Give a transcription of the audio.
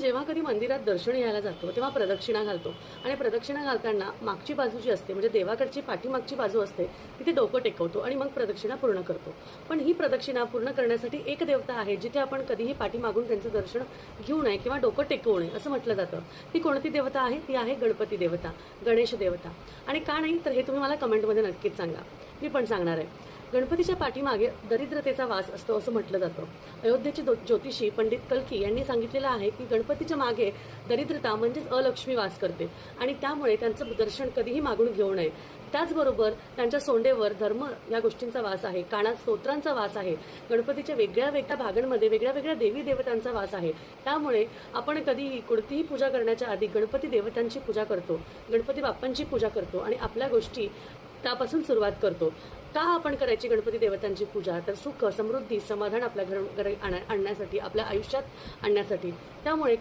जेव्हा कधी मंदिरात दर्शन घ्यायला जातो तेव्हा प्रदक्षिणा घालतो आणि प्रदक्षिणा घालताना मागची बाजू जी असते म्हणजे देवाकडची पाठीमागची बाजू असते तिथे डोकं टेकवतो आणि मग प्रदक्षिणा पूर्ण करतो. पण ही प्रदक्षिणा पूर्ण करण्यासाठी एक देवता आहे जिथे आपण कधीही पाठीमागून त्यांचं दर्शन घेऊ नये किंवा डोकं टेकवू नये असं म्हटलं जातं. ती कोणती देवता आहे? ती आहे गणपती देवता, गणेश देवता. आणि का नाही तर हे तुम्ही मला कमेंटमध्ये नक्कीच सांगा, मी पण सांगणार आहे. गणपतीच्या पाठीमागे दरिद्रतेचा वास असतो असं म्हटलं जातं. अयोध्येचे ज्योतिषी पंडित कल्की यांनी सांगितलेलं आहे की गणपतीच्या मागे दरिद्रता म्हणजेच अलक्ष्मी वास करते आणि त्यामुळे त्यांचं दर्शन कधीही मागून घेऊ नये. त्याचबरोबर त्यांच्या सोंडेवर धर्म या गोष्टींचा वास आहे, कानात स्तोत्रांचा वास आहे, गणपतीच्या वेगळ्या वेगळ्या भागांमध्ये वेगळ्या वेगळ्या देवी देवतांचा वास आहे. त्यामुळे आपण कधी कोणतीही पूजा करण्याच्या आधी गणपती देवतांची पूजा करतो, गणपती बाप्पांची पूजा करतो आणि आपल्या गोष्टी त्यापासून सुरुवात करतो. का आपण करायची गणपती देवतांची पूजा? तर सुख, समृद्धी, समाधान आपल्या घरी आणण्यासाठी, आपल्या आयुष्यात आणण्यासाठी. त्यामुळे